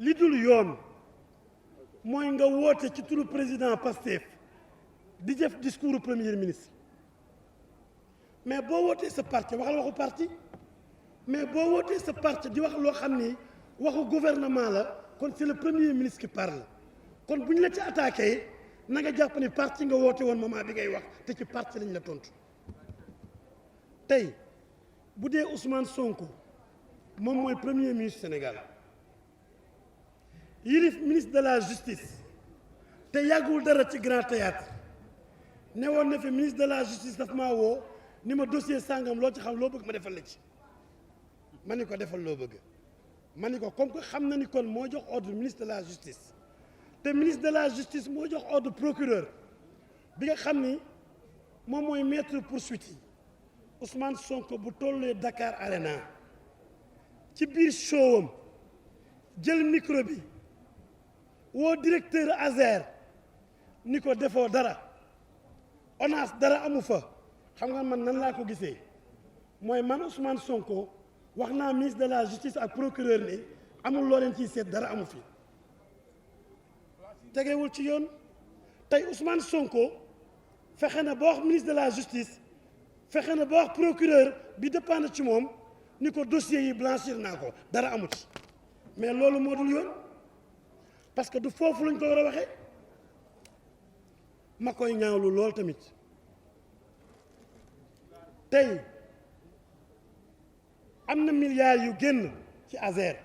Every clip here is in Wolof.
li dul yoon mooy nga woote ci turu président Pastef di def discours premier ministre mais boo wootee sa parti waxal waxu parti mais boo wootee sa parti di wax loo xam ni waxu gouvernement la kon c'est le premier ministre qui parle kon bu ñu la ci attaqué na nga jàpp ni parti nga woote woon moment bi ngay wax te ci parti lañ la tontu tey bu dee Ousmane Sonko moom mooy premier ministre Sénégal yilif ministre de la justice te yàggul dara ci grand théâtre ne woon na fi ministre de la justice daf maa woo ni ma dossier sàngam loo ci xam loo bëgg ma defal la ci ma ni ko defal loo bëgg ma ni ko comme que xam na ni kon moo jox ordre ministre de la justice te ministre de la justice moo jox ordre procureur bi nga xam ni moom mooy maître poursuite yi Ousmane Sonko bu tollee Dakar Arena ci biir showam jël micro bi woo directeur Azer ni ko defoo dara ONAS dara amu fa xam nga man nan laa ko gisee mooy man Ousmane Sonko wax naa ministre de la justice ak procureur ni amul loo leen ciy seet dara amu fi tegewul ci yoon tey Ousmane Sonko fexe na ba wax ministre de la justice fexe na ba wax procureur bi dépendre ci moom ni ko dossier yi blanchir naa ko dara amu ci mais loolu moo dul yoon parce que du foofu lañ ko war a waxee ma koy ñaawlu lool tamit tey am na milliards yu génn ci Azer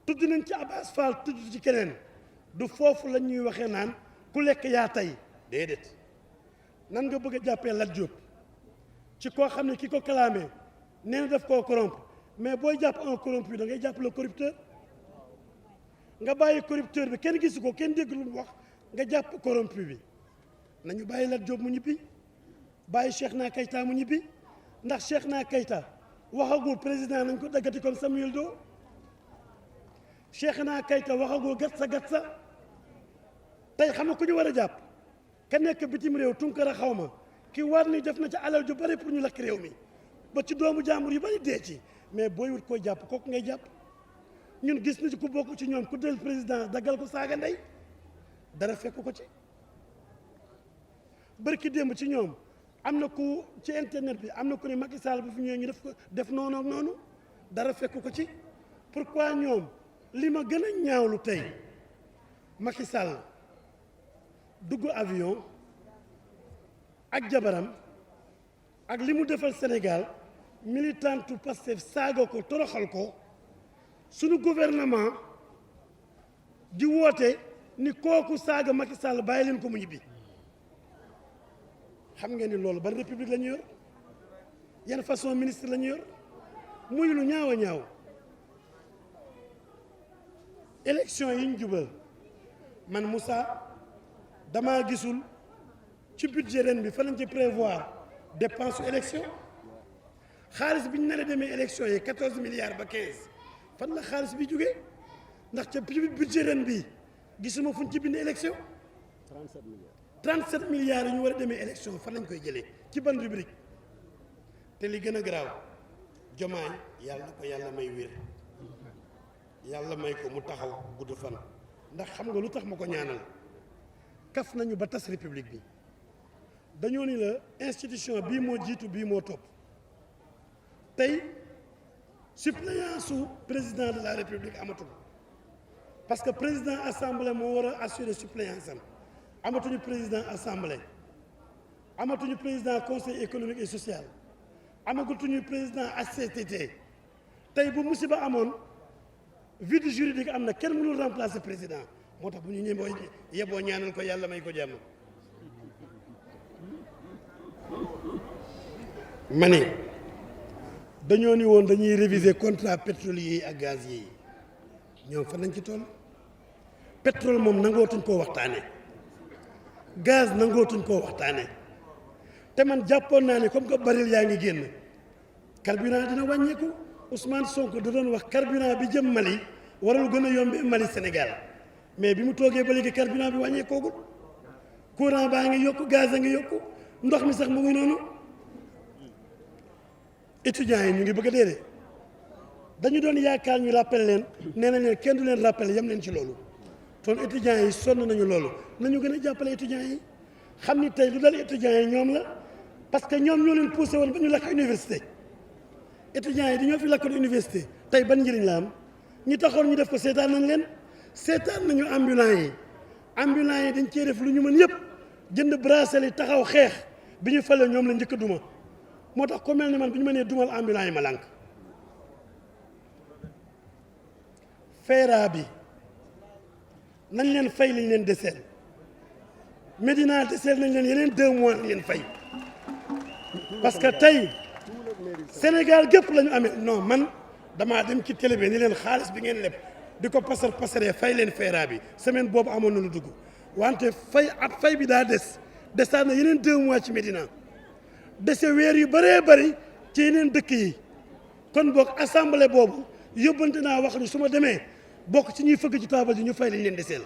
tudd nañ ci Abass Fall tudd ci keneen du foofu la ñuy waxee naan ku lekk yaa tey déedéet nan nga bëgg a jàppee Lat Diop ci koo xam ne ki ko clamé nee na daf koo corrompre mais booy jàpp un corrompu da ngay jàpp le corrupteur nga bàyyi corrupteur bi kenn gisu ko kenn dégg lu mu wax nga jàpp corrompu bi nañu bàyyi Lat Diop mu ñibbi bàyyi Cheikhna Keita mu ñibbi ndax Cheikhna Keita waxagul président nañ ko daggati comme Samuel Doe Cheikhna Keita waxagul gatsa tey xam nga ku ñu war a jàpp ka nekk bitim réew Tunkara xaw ma ki war ni def na ci alal ju bari pour ñu lakk réew mi ba ci doomu jàmbur yu bari dee ci mais booy wut koy jàpp kooku ngay jàpp ñun gis na ci ku bokk ci ñoom ku del président daggal ko saaga ndey dara fekk ko ci bërki démb ci ñoom am na ku ci internet bi am na ku ne Macky Sall bu fi ñëwee ñu def noonu ak noonu dara fekk ko ci pourquoi ñoom li ma gën a ñaawlu tey Macky Sall dugg avion ak jabaram ak li mu defal Sénégal militantu Pastef saaga ko toroxal ko sunu gouvernement di woote ni kooku saaga Macky Sall bàyyi leen ko mu ñibbi xam ngeen ni loolu ban république la ñu yor yan façon ministre la ñu yor muy lu ñaaw a ñaaw élection yi ñu jubal man Moussa damaa gisul ci budget ren bi fa lañ ci prévoir dépense élection xaalis bi ñu nar a demee élection yi 14 milliards ba 15 fan la xaalis bi jógee ndax ca budget ren bi gisuma fuñ ci bind élection 37 milliards yi ñu war a demee élection fan lañ koy jëlee ci ban rubrique te li gën a garaaw Jomaay yàlla na ko yàlla may wér yàlla may ko mu taxaw gudd fan ndax xam nga lu tax ma ko ñaanal kaf nañu ba tas république bi dañoo ni la institution bii moo jiitu bii moo topp tey suppléance su président de la république amatul parce que président assemblée moo war a assurer suppléance am amatuñu président assemblée amatuñu président conseil économique et social amatuñu président HCCT tey bu musiba amoon vide juridique am na kenn mënul remplacer président moo tax bu ñu ñëwee yeboo ñaanal ko yàlla may ko jàmm. ma ne dañoo ni woon dañuy réviser contrat pétrolier yi ak gazier yi ñoom fan lañ ci toll pétrole moom nangootuñ koo waxtaane gaz nangootuñ koo waxtaane te man jàppoon naa ne comme que baril yaa ngi génn carburant dina wàññeeku Ousmane Sonko da doon wax carburant bi jëm Mali waral gën a yombee Mali Sénégal mais bi mu toogee ba léegi carburant bi wàññeekoogul courant baa ngi yokku gaz a ngi yokku ndox mi sax mu ngi noonu étudiants yi ñu ngi bëgg a dee de dañu doon yaakaar ñu rappelé leen nee nañ leen kenn du leen rappelé yem leen ci loolu kon étudiants yi sonn nañu loolu nañu gën a jàppale étudiants yi xam ni tey lu dal étudiants yi ñoom la parce que ñoom ñoo leen poussé woon ba ñu lakk université étudiants yi dañoo fi lakkoon université tey ban njëriñ la am ñi taxoon ñu def ko seetaan nañ leen seetaan nañu ambulants yi dañ cee def lu ñu mën yëpp jënd bracelet taxaw xeex bi ñu falee ñoom la njëkk a duma moo tax ku mel ni man bi ñu mënee dumal ambulants yi ma lànk feera bi nañ leen fay liñ leen deseel Médina deseel nañ leen yeneen 2 mois lañ leen fay parce que tey Sénégal gépp la ñu amee non man damaa dem ci télé bi ni leen xaalis bi ngeen leb di ko pasaree fay leen feera bi semaine boobu amoon na lu dugg wante fay bi daa desaat na yeneen 2 mois ci Médina dese weer yu bëree bëri ci yeneen dëkk yi kon boog assemblée boobu yóbbante naa wax ni su ma demee bokk ci ñuy fëgg ci taabal ji ñu fay lañ leen deseel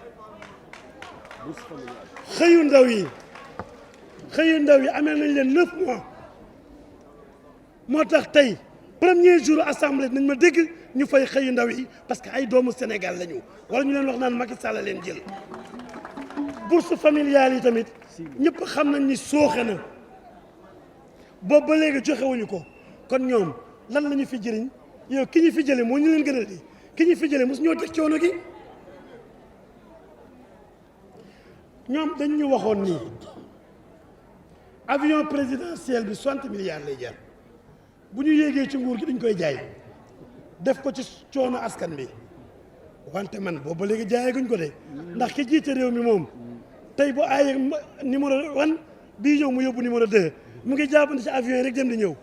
xëyu ndaw yi amee nañ leen 9 mois moo tax tey premier jour assemblée nañ ma dégg ñu fay xëyu ndaw yi parce que ay doomu Sénégal la ñu wala ñu leen wax naan Macky Sall leen jël bourse familiale yi tamit ñëpp xam nañ ni sooxe na boobu ba léegi joxewuñu ko kon ñoom lan la ñu fi jëriñ yow ki ñu fi jële moo ñu leen gënal di ki ñu fi jële mos ñoo teg coono gi ñoom dañ ñu waxoon nii avion présidentiel bi 60 milliards lay jar bu ñu yéegee ci nguur gi dañ koy jaay def ko ci coono askan bi wante man boobu ba léegi jaayeeguñ ko de ndax ki jiite réew mi moom tey bu aaye numéro 1 bii ñëw mu yóbbu numéro 2 mu ngi jàppante ci avion yi rek dem di ñëw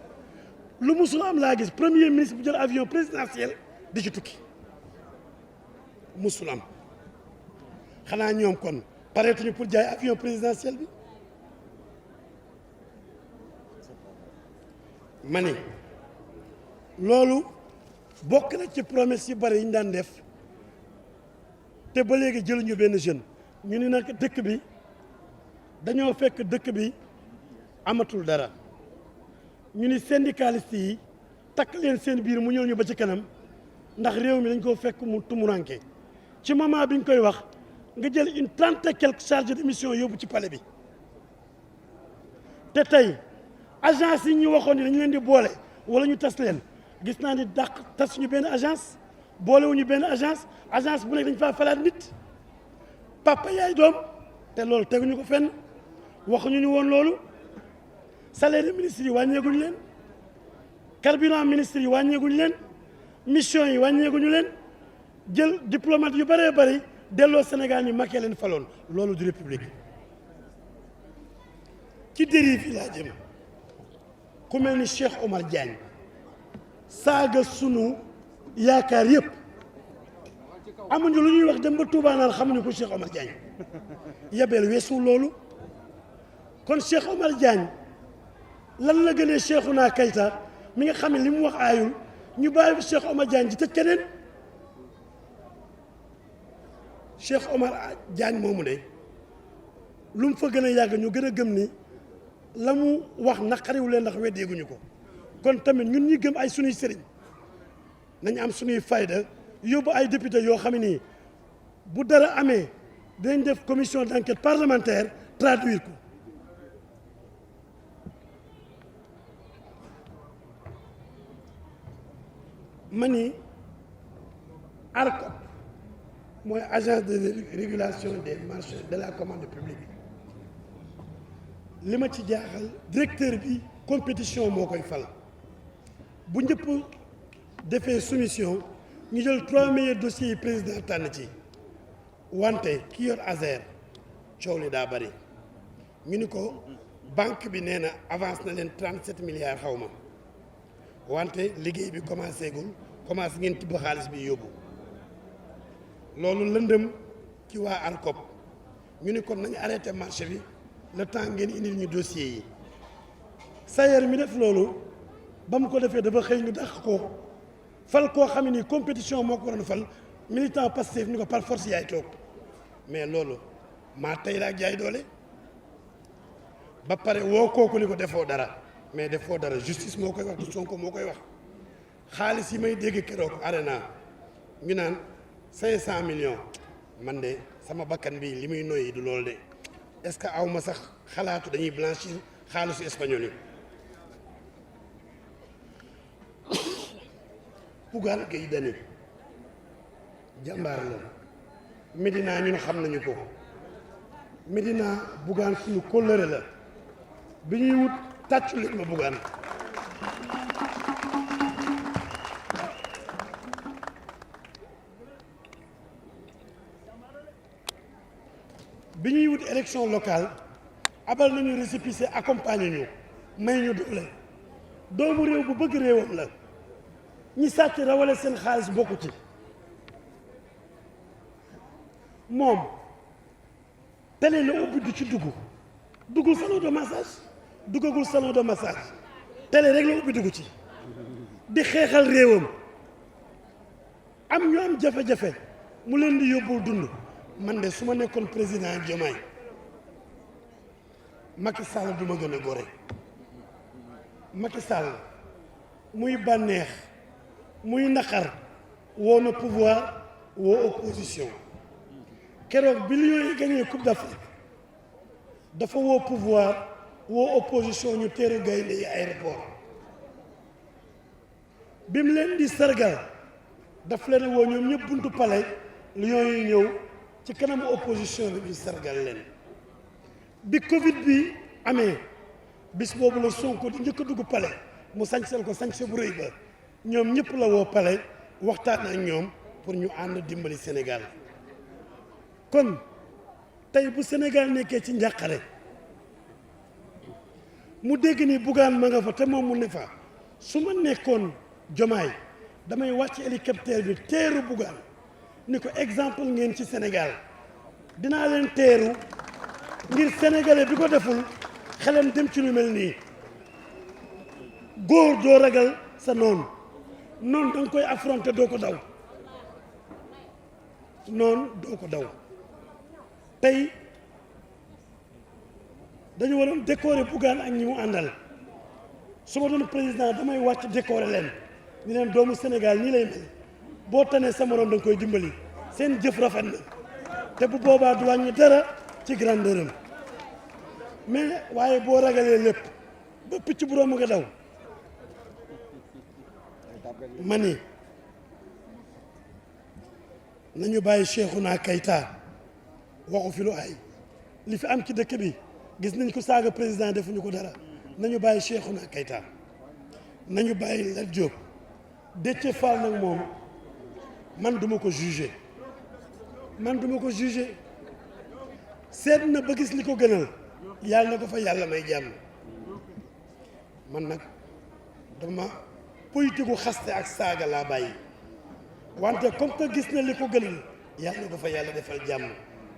lu musul am laa gis premier ministre bu jël avion présidentiel di ci tukki musul am xanaa ñoom kon pareetuñu pour jaay avion présidentiel bi ma ne loolu bokk na ci promesse yu bari yi ñu daan def te ba léegi jëluñu benn jeune ñu ni nag dëkk bi dañoo fekk dëkk bi amatul dara ñu ni syndicaliste yi takk leen seen biir mu ñëw ñu ba ci kanam ndax réew mi dañ koo fekk mu tumuranke ci moment bi ñu koy wax nga jël une trente et quelques chargés de mission yóbbu ci palais bi te tey agence yi ñu waxoon ni dañu leen di boole wala ñu tas leen gis naa ni tas suñu benn agence boolewuñu benn agence bu nekk dañ faa falaat nit papa yaay doom te loolu teguñu ko fenn waxuñu ñu woon loolu salaire de ministre yi wàññeeguñu leen carburant ministre yi wàññeeguñu leen mission yi wàññeeguñu leen jël diplomate yu bëree bëri delloo Sénégal ni Macky leen faloon loolu du république ci dérive yi laa jëm ku mel ni Cheikh Omar Diagne saaga sunu yaakaar yëpp amuñu lu ñuy wax dem ba Touba naan xamuñu ko Cheikh Omar Diagne yebeel weesu loolu kon Cheikh Omar Diagne lan la gënee Cheikhouna Keita mi nga xam ne li mu wax aayul ñu bàyyi fi Cheikh Omar Diagne ci tëj keneen Cheikh Omar Diagne moomu de lu mu fa gën a yàgg ñu gën a gëm ni la mu wax naqariwu leen ndax weddeeguñu ko kon tamit ñun ñi gëm ay sunuy sëriñ nañ am sunuy fayda yóbbu ay député yoo xam ne nii bu dara amee dinañ def commission d'enquête parlementaire traduire ko ma ni ARCOP mooy agence de régulation des marchés de la commande publique li ma ci jaaxal directeur bi compétition moo koy fal bu ñëpp defee soumission ñu jël 3 meilleurs dossiers yi président tànn ci wante ki yor ASER coow li daa bari ñu ni ko banque bi nee na avance na leen 37 milliards xaw ma wante liggéey bi commencé ngeen tibb xaalis bi yóbbu loolu lëndëm ci waa ARCOP ñu ni kon nañu arrêté marché bi le temps ngeen indil ñu dossiers yi Sayer mi def loolu ba mu ko defee dafa xëy ñu dàq ko fal koo xam ne nii compétition moo ko waroon fal militant Pastef ni ko par force yaay toog mais loolu maa tey la ak jaay doole ba pare woo kooku ni ko defoo dara mais defoo dara justice moo koy wax du Sonko moo koy wax xaalis yi may dégg keroog arena ñu naan 500 millions man de sama bakkan bi li muy noyyi du loolu de est-ce que aw ma sax xalaatu dañuy blanchir xaalisu espagnol yi. Bougane Gueye Dany jàmbaar la Médina ñun xam nañu ko Médina Bougane suñu kóllëre la bi ñuy wut tàccu leen ma Bougane bi ñuy wut élection locale abal nañu récépissé accompagner ñu may ñu doole doomu réew bu bëgg réewam la ñi sàcc rawale seen xaalis bokku ci moom télé la ubbi du ci duggul salon de massage duggagul salon de massage télé rek la ubbi dugg ci di xeexal réewam am ñu am jafe-jafe mu leen di yóbbul dund man de su ma nekkoon président Diomaye Macky Sall du ma gën a gore Macky Sall muy bànneex muy naqar woo na pouvoir woo opposition keroog bi Lions yi gagné Coupe d'Afrique dafa woo pouvoir woo opposition ñu teeru gaynde yi aéroport bi mu leen di sargal daf leen woo ñoom ñëpp buntu palais Lions yi ñëw ci kanamu opposition bi ñu sargal leen bi Covid bi amee bis boobu la Sonko di njëkk a dugg palais mu sañsel ko sañse bu rëy ba ñoom ñëpp la woo palais waxtaan ak ñoom pour ñu ànd dimbali Sénégal kon tey bu Sénégal nekkee ci njàqare mu dégg ni Bougane ma nga fa te moom mu ne fa su ma nekkoon Diomaye damay wàcc hélicoptère bi teeru Bougane ni ko exemple ngeen ci Sénégal dinaa leen teeru ngir sénégalais bi ko deful xelam dem ci lu mel nii góor doo ragal sa noonu danga koy affronter doo ko daw noonu doo ko daw tey dañu waroon décorer Bougane ak ñi mu àndal su ma doon président damay wàcc décorer leen ñu leen doomu Sénégal nii lay mel boo tanee sa morom danga koy dimbali seen jëf rafet na te bu boobaa du wàññi dara ci grandeur am mais waaye boo ragalee lépp ba picc bu romb nga daw ma ni nañu bàyyi Cheikhouna Keita waxu fi lu ay li fi am ci dëkk bi gis nañ ko saaga président defuñu ko dara nañu bàyyi Cheikhouna Keita nañu bàyyi Lat Diop Déthié Fall nag moom man duma ko juger seet na ba gis li ko gënal yàlla na ko fa yàlla may jàmm man nag dama politique gu xaste ak saaga laa bàyyi wante comme que gis na li ko gënal yàlla na ko fa yàlla defal jàmm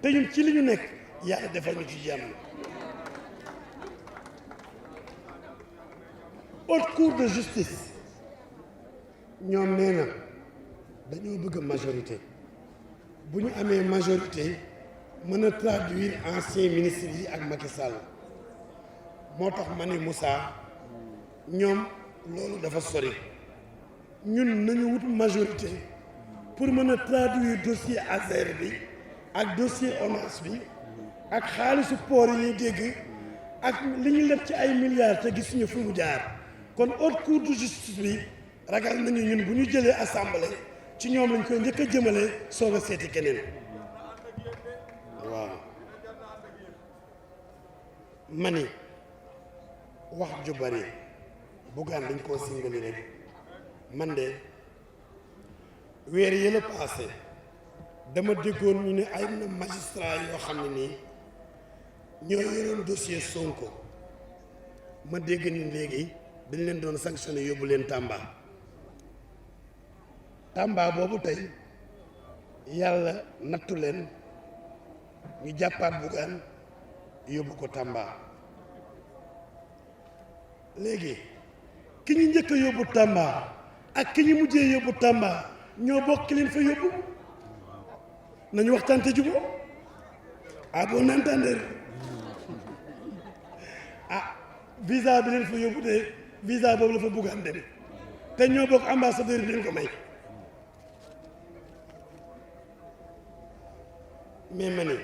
te ñun ci li ñu nekk yàlla defal ñu ci jàmm. haute cour de justice ñoom nee na dañoo bëgg majorité bu ñu amee majorité mën a traduire ancien ministre yi ak Macky Sall moo tax ma ni Moussa ñoom loolu dafa sori ñun nañu wut majorité pour mën a traduire dossier Azer bi ak dossier ONAS bi ak xaalisu port yi ñuy dégg ak li ñu leb ci ay milliards te gisuñu fu mu jaar kon haute cour de justice bi ragal nañu ñun bu ñu jëlee assemblée ci ñoom lañ koy njëkk a jëmale soog a seeti keneen waaw mani wax ju bari Bougane dañ koo singali rek man de weer yële passé dama déggoon ñu ne ay na magistrat yoo xam ne nii ñoo yoroon dossier Sonko ma dégg ni léegi dañ leen doon sanctionné yóbbu leen Tamba boobu tey yàlla nattu leen ñu jàppaat Bougane yóbbu ko Tamba léegi ki ñu njëkk a yóbbu Tamba ak ki ñu mujjee yóbbu Tamba ñoo bokk ki leen fa yóbbu nañu waxtaan te jubóo à bon entendeur visa bi leen fa yóbbu de visa boobu la fa Bougane dem te ñoo bokk ambassadeur yi dañ ko may mais ma ne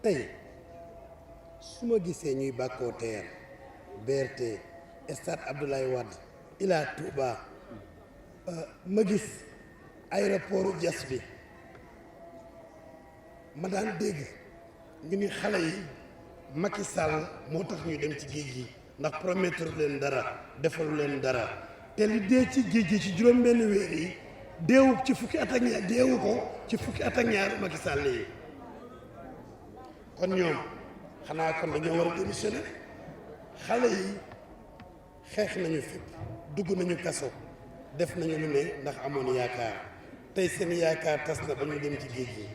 tey su ma gisee ñuy bàkkoo TER BRT stade Abdoulaye Wade Ila Touba ma gis aéroport Diass bi ma daan dégg ñu ni xale yi Macky Sall moo tax ñu dem ci géej gi ndax promettre leen dara defalu leen dara te li dee ci géej gi ci juróom-benn weer yi deewu ci fukki at ak ñaar deewu ko ci fukki at ak ñaar Macky Sall yi kon ñoom xanaa kon dañoo war a démissionner xale yi xeex nañu fépp dugg nañu kaso def nañu lu ne ndax amoon yaakaar tey seen yaakaar tas na ba ñu dem ci géej gi